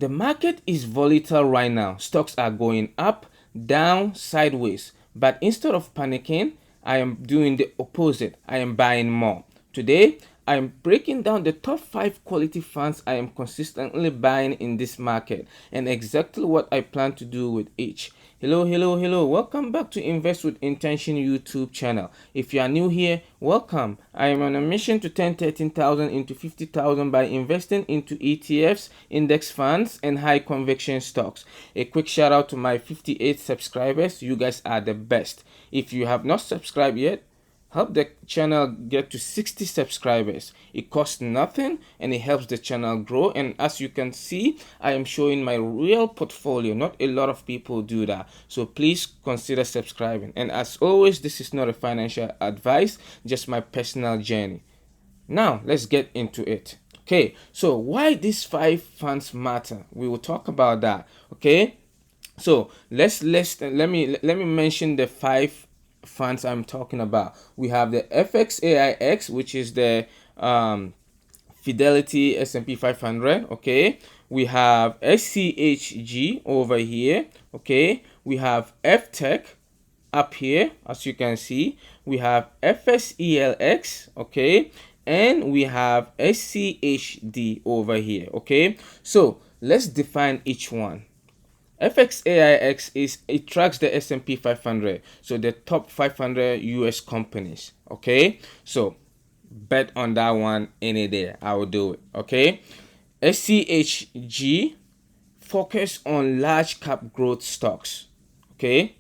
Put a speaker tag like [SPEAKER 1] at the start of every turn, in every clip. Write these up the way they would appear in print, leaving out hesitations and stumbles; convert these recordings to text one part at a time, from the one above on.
[SPEAKER 1] the market is volatile right now. Stocks are going up, down, sideways. But instead of panicking, I am doing the opposite. I am buying more. Today, I am breaking down the top 5 quality funds I am consistently buying in this market and exactly what I plan to do with each. Hello. Welcome back to Invest with Intention YouTube channel. If you are new here, welcome. I am on a mission to turn 13,000 into 50,000 by investing into ETFs, index funds, and high conviction stocks. A quick shout out to my 58 subscribers. You guys are the best. If you have not subscribed yet, help the channel get to 60 subscribers. It costs nothing and it helps the channel grow. And as you can see, I am showing my real portfolio. Not a lot of people do that, so please consider subscribing. And as always, this is not a financial advice, just my personal journey. Now let's get into it. Okay, so why these 5 funds matter, we will talk about that. Okay, so let me mention the 5 funds I'm talking about. We have the FXAIX, which is the Fidelity S&P 500. Okay, we have SCHG over here. Okay, we have FTEC up here, as you can see. We have FSELX. Okay, and we have SCHD over here. Okay, so let's define each one. FXAIX it tracks the S&P 500, so the top 500 US companies. Okay, so bet on that one any day. I will do it. Okay, SCHG focus on large cap growth stocks. Okay,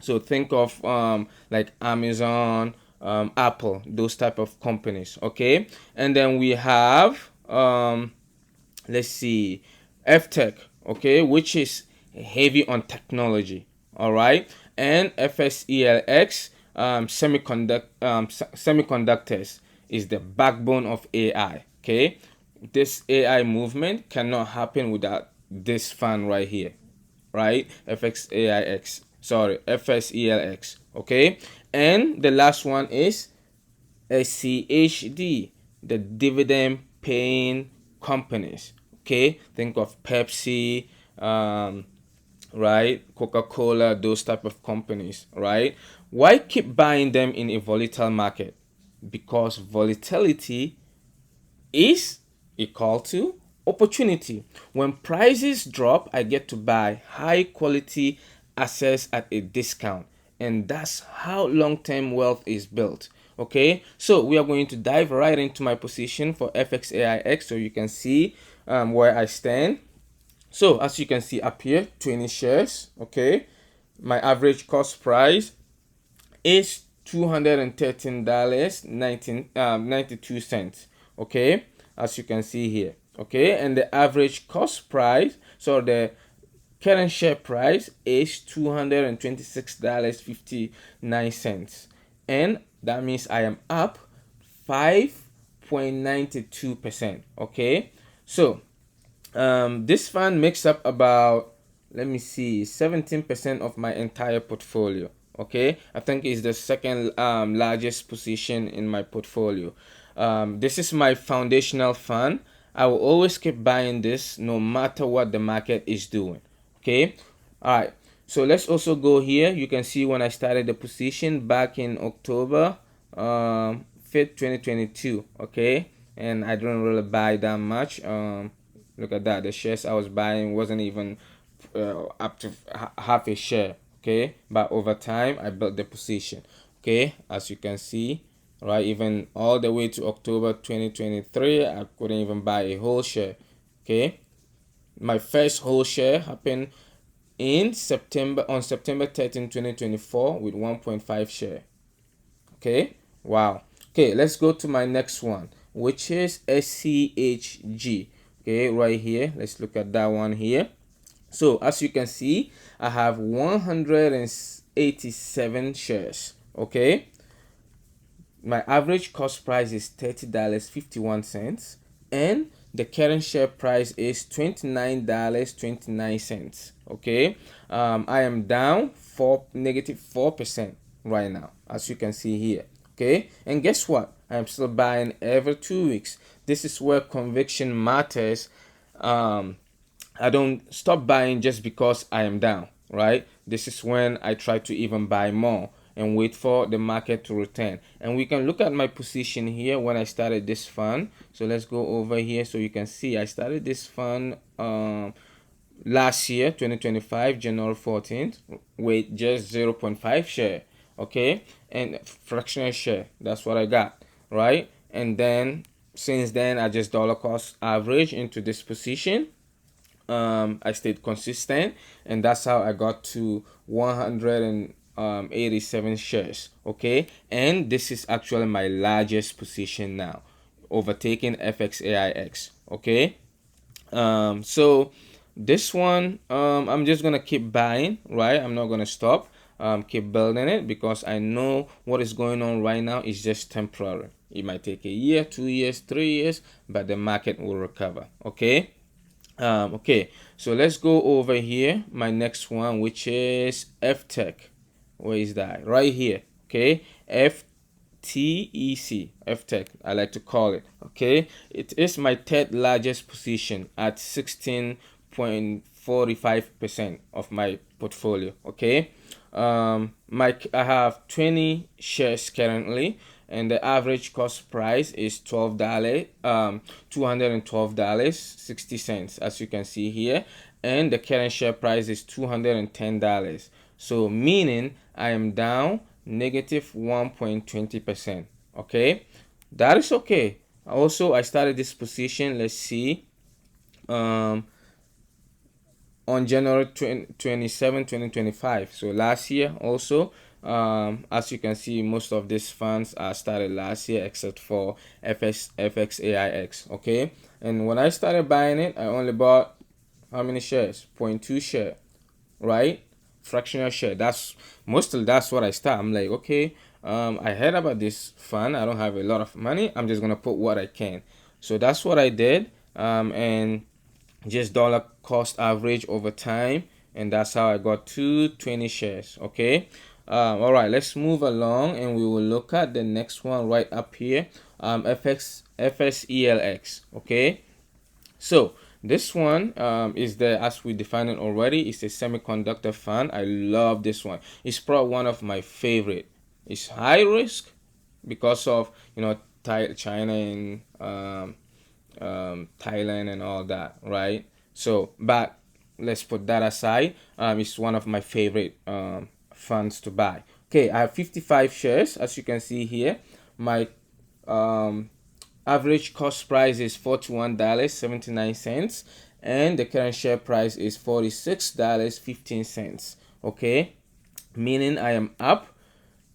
[SPEAKER 1] so think of like Amazon, Apple, those type of companies. Okay, and then we have let's see, FTEC. Okay, which is heavy on technology. All right, and FSELX, semiconductors is the backbone of AI. Okay, this AI movement cannot happen without this fund right here, right? FSELX. Okay, and the last one is SCHD, the dividend paying companies. Okay, think of Pepsi, right, Coca-Cola, those type of companies, right? Why keep buying them in a volatile market? Because volatility is equal to opportunity. When prices drop, I get to buy high quality assets at a discount, and that's how long-term wealth is built. Okay, so we are going to dive right into my position for FXAIX so you can see where I stand. So as you can see up here, 20 shares. Okay, my average cost price is $213.92. Okay, as you can see here. Okay, and the average cost price, so the current share price is $226.59, and that means I am up 5.92%. Okay, so this fund makes up about, let me see, 17% of my entire portfolio. Okay, I think it's the second largest position in my portfolio. This is my foundational fund. I will always keep buying this no matter what the market is doing. Okay, all right, so let's also go here. You can see when I started the position back in October 5th 2022. Okay, and I didn't really buy that much. Look at that, the shares I was buying wasn't even up to half a share. Okay, but over time I built the position. Okay, as you can see, right, even all the way to October 2023 I couldn't even buy a whole share. Okay, my first whole share happened in September 13, 2024 with 1.5 share. Okay, wow. Okay, let's go to my next one, which is SCHG. Okay, right here, let's look at that one here. So as you can see, I have 187 shares. Okay, my average cost price is $30.51, and the current share price is $29.29. Okay, I am down -4% right now, as you can see here. Okay, and guess what? I am still buying every 2 weeks. This is where conviction matters. I don't stop buying just because I am down, right? This is when I try to even buy more and wait for the market to return. And we can look at my position here when I started this fund. So let's go over here so you can see I started this fund last year, 2025, January 14th, with just 0.5 share, okay? And fractional share, that's what I got, right? And then since then, I just dollar cost average into this position. I stayed consistent, and that's how I got to 187 shares, okay? And this is actually my largest position now, overtaking FXAIX, okay? So this one, I'm just gonna keep buying, right? I'm not gonna stop. Keep building it because I know what is going on right now is just temporary. It might take a year, 2 years, 3 years, but the market will recover, okay? Okay, so let's go over here, my next one, which is FTEC. Where is that? Right here, okay? FTEC, FTEC, I like to call it, okay? It is my third largest position at 16.45% of my portfolio, okay? I have 20 shares currently, and the average cost price is $212.60, as you can see here, and the current share price is $210. So meaning I am down negative 1.20%. Okay, that is okay. Also, I started this position. Let's see. On January 27, 2025. So last year also, as you can see, most of these funds are started last year except for FXAIX, okay? And when I started buying it, I only bought how many shares? 0.2 share, right? Fractional share. That's mostly that's what I start. I'm like, okay, I heard about this fund. I don't have a lot of money. I'm just gonna put what I can. So that's what I did. And just dollar cost average over time, and that's how I got to 20 shares, okay? All right, let's move along and we will look at the next one right up here, FSELX, okay? So this one is the, as we defined it already, it's a semiconductor fund. I love this one. It's probably one of my favorite. It's high risk because of, you know, China and Thailand and all that, right? So, but let's put that aside. It's one of my favorite funds to buy. Okay, I have 55 shares, as you can see here. My um, average cost price is $41.79, and the current share price is $46.15. Okay, meaning I am up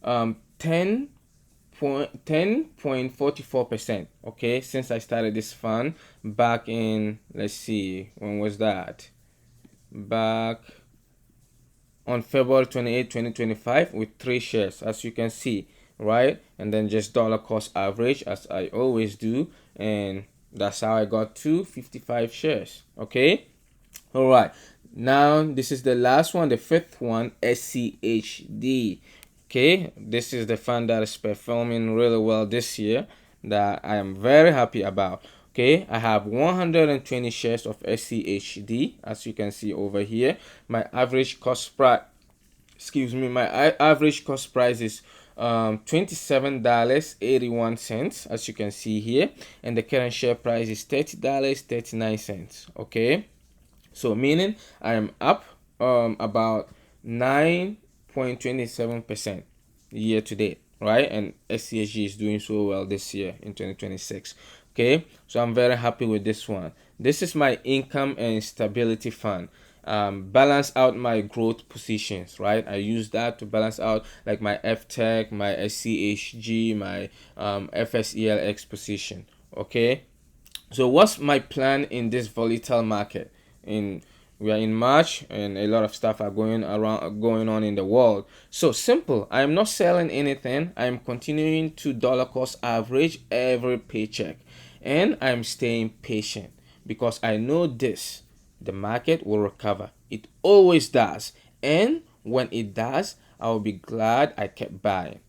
[SPEAKER 1] 10.44%, okay, since I started this fund back in, let's see, when was that? Back on February 28, 2025, with 3 shares, as you can see, right? And then just dollar cost average, as I always do, and that's how I got to 55 shares, okay? All right, now this is the last one, the fifth one, SCHD. Okay, this is the fund that is performing really well this year that I am very happy about. Okay, I have 120 shares of SCHD, as you can see over here. My average cost price, average cost price is $27.81, as you can see here, and the current share price is $30.39. Okay, so meaning I am up about 9.27% year to date, right? And SCHG is doing so well this year in 2026. Okay, so I'm very happy with this one. This is my income and stability fund. Balance out my growth positions, right? I use that to balance out like my FTEC, my SCHG, my FSELX position. Okay, so what's my plan in this volatile market? We are in March and a lot of stuff are going on in the world. So simple. I am not selling anything. I am continuing to dollar cost average every paycheck, and I'm staying patient because I know this, the market will recover. It always does, and when it does, I will be glad I kept buying.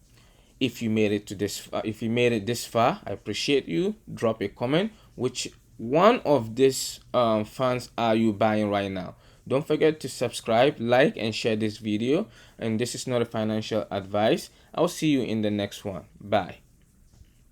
[SPEAKER 1] If you made it to this, if you made it this far, I appreciate you. Drop a comment which one of these funds are you buying right now? Don't forget to subscribe, like, and share this video. And this is not a financial advice. I'll see you in the next one. Bye.